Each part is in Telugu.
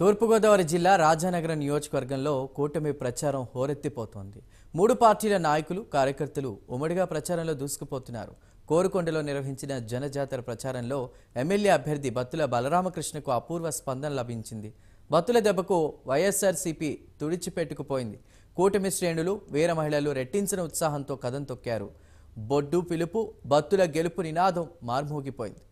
తూర్పుగోదావరి జిల్లా రాజానగరం నియోజకవర్గంలో కూటమి ప్రచారం హోరెత్తిపోతోంది. మూడు పార్టీల నాయకులు, కార్యకర్తలు ఉమ్మడిగా ప్రచారంలో దూసుకుపోతున్నారు. కోరుకొండలో నిర్వహించిన జనజాతర ప్రచారంలో ఎమ్మెల్యే అభ్యర్థి బత్తుల బలరామకృష్ణకు అపూర్వ స్పందన లభించింది. బత్తుల దెబ్బకు వైఎస్ఆర్సీపీ తుడిచిపెట్టుకుపోయింది. కూటమి శ్రేణులు, వీర మహిళలు రెట్టించిన ఉత్సాహంతో కదం తొక్కారు. బొడ్డు పిలుపు, బత్తుల గెలుపు నినాదం మార్మోగిపోయింది.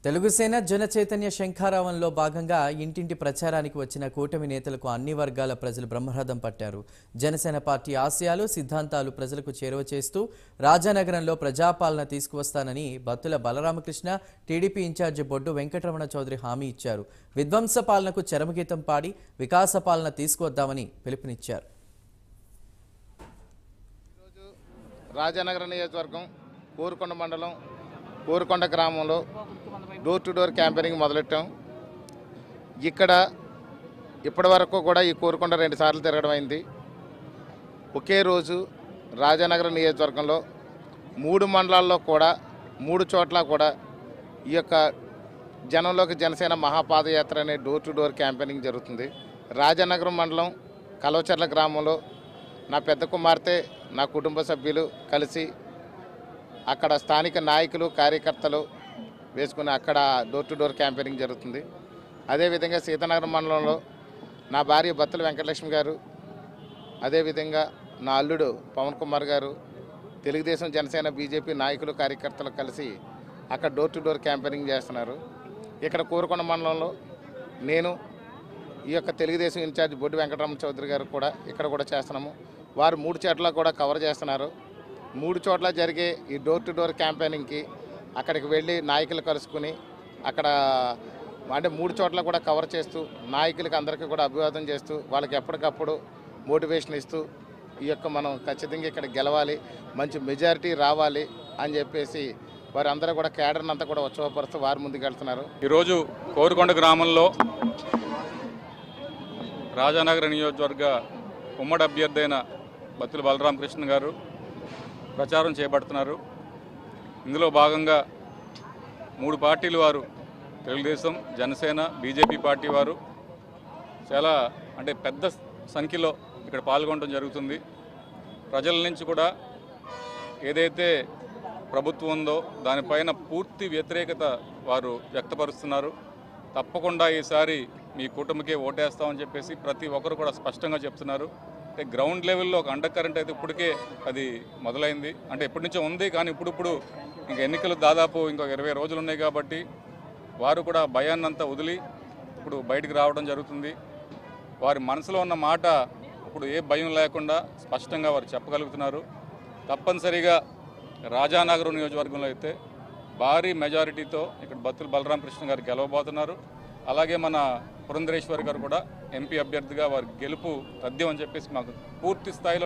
తెలుగుసేన జన చైతన్య శంఖారావంలో భాగంగా ఇంటింటి ప్రచారానికి వచ్చిన కూటమి నేతలకు అన్ని వర్గాల ప్రజలు బ్రహ్మరథం పట్టారు. జనసేన పార్టీ ఆశయాలు, సిద్ధాంతాలు ప్రజలకు చేరువ చేస్తూ రాజానగరంలో ప్రజాపాలన తీసుకువస్తానని బత్తుల బలరామకృష్ణ, టీడీపీ ఇన్ఛార్జి బొడ్డు వెంకటరమణ చౌదరి హామీ ఇచ్చారు. విధ్వంస పాలనకు చరమగీతం పాడి వికాస పాలన తీసుకువద్దామని పిలుపునిచ్చారు. రాజానగరం నియోజకవర్గం కోరుకొండ మండలం కోరుకొండ గ్రామంలో డోర్ టు డోర్ క్యాంపెయినింగ్ మొదలెట్టాం. ఇక్కడ ఇప్పటి వరకు కూడా ఈ కోరుకొండ 2 సార్లు తిరగడం అయింది. ఒకే రోజు రాజానగరం నియోజకవర్గంలో 3 మండలాల్లో కూడా 3 చోట్ల కూడా ఈ యొక్క జనంలోకి జనసేన మహాపాదయాత్ర అనే డోర్ టు డోర్ క్యాంపెయినింగ్ జరుగుతుంది. రాజానగరం మండలం కలవచర్ల గ్రామంలో నా పెద్ద కుమార్తె, నా కుటుంబ సభ్యులు కలిసి అక్కడ స్థానిక నాయకులు, కార్యకర్తలు వేసుకుని అక్కడ డోర్ టు డోర్ క్యాంపెయినింగ్ జరుగుతుంది. అదేవిధంగా సీతానగరం మండలంలో నా భార్య బత్తుల వెంకటలక్ష్మి గారు, అదేవిధంగా నా అల్లుడు పవన్ కుమార్ గారు, తెలుగుదేశం, జనసేన, బీజేపీ నాయకులు, కార్యకర్తలు కలిసి అక్కడ డోర్ టు డోర్ క్యాంపెయినింగ్ చేస్తున్నారు. ఇక్కడ కోరుకొండ మండలంలో నేను, ఈ యొక్క తెలుగుదేశం ఇన్ఛార్జ్ బొడ్డు వెంకటరమణ చౌదరి గారు కూడా ఇక్కడ కూడా చేస్తున్నాము. వారు 3 చోట్ల కూడా కవర్ చేస్తున్నారు. 3 చోట్ల జరిగే ఈ డోర్ టు డోర్ క్యాంపెయినింగ్కి అక్కడికి వెళ్ళి నాయకులు కలుసుకుని అక్కడ అంటే 3 చోట్ల కూడా కవర్ చేస్తూ నాయకులకి అందరికీ కూడా అభివాదం చేస్తూ వాళ్ళకి ఎప్పటికప్పుడు మోటివేషన్ ఇస్తూ ఈ యొక్క మనం ఖచ్చితంగా ఇక్కడ గెలవాలి, మంచి మెజారిటీ రావాలి అని చెప్పేసి వారందరూ కూడా కేడర్ని అంతా కూడా ఉత్సవపరుస్తూ వారు ముందుకు వెళ్తున్నారు. ఈరోజు కోరుకొండ గ్రామంలో రాజానగర నియోజకవర్గ ఉమ్మడి అభ్యర్థి అయిన బత్తుల బలరామకృష్ణ గారు ప్రచారం చేపడుతున్నారు. ఇందులో భాగంగా 3 పార్టీలు వారు, తెలుగుదేశం, జనసేన, బీజేపీ పార్టీ వారు చాలా అంటే పెద్ద సంఖ్యలో ఇక్కడ పాల్గొనడం జరుగుతుంది. ప్రజల నుంచి కూడా ఏదైతే ప్రభుత్వం ఉందో దానిపైన పూర్తి వ్యతిరేకత వారు వ్యక్తపరుస్తున్నారు. తప్పకుండా ఈసారి మీ కూటమికే ఓటేస్తామని చెప్పేసి ప్రతి ఒక్కరు కూడా స్పష్టంగా చెప్తున్నారు. అంటే గ్రౌండ్ లెవెల్లో ఒక అండర్ కరెంట్ అయితే ఇప్పటికే అది మొదలైంది. అంటే ఎప్పటి నుంచో ఉంది, కానీ ఇప్పుడు ఇంకా ఎన్నికలు దాదాపు ఇంకొక 20 రోజులు ఉన్నాయి కాబట్టి వారు కూడా భయాన్నంతా వదిలి ఇప్పుడు బయటికి రావడం జరుగుతుంది. వారి మనసులో ఉన్న మాట ఇప్పుడు ఏ భయం లేకుండా స్పష్టంగా వారు చెప్పగలుగుతున్నారు. తప్పనిసరిగా రాజానగరం నియోజకవర్గంలో అయితే భారీ మెజారిటీతో ఇక్కడ బత్తుల బలరామకృష్ణ గారు గెలవబోతున్నారు. అలాగే మన పురంధరేశ్వరి గారు కూడా ఎంపీ అభ్యర్థిగా వారి గెలుపు తథ్యం అని చెప్పేసి మాకు పూర్తి స్థాయిలో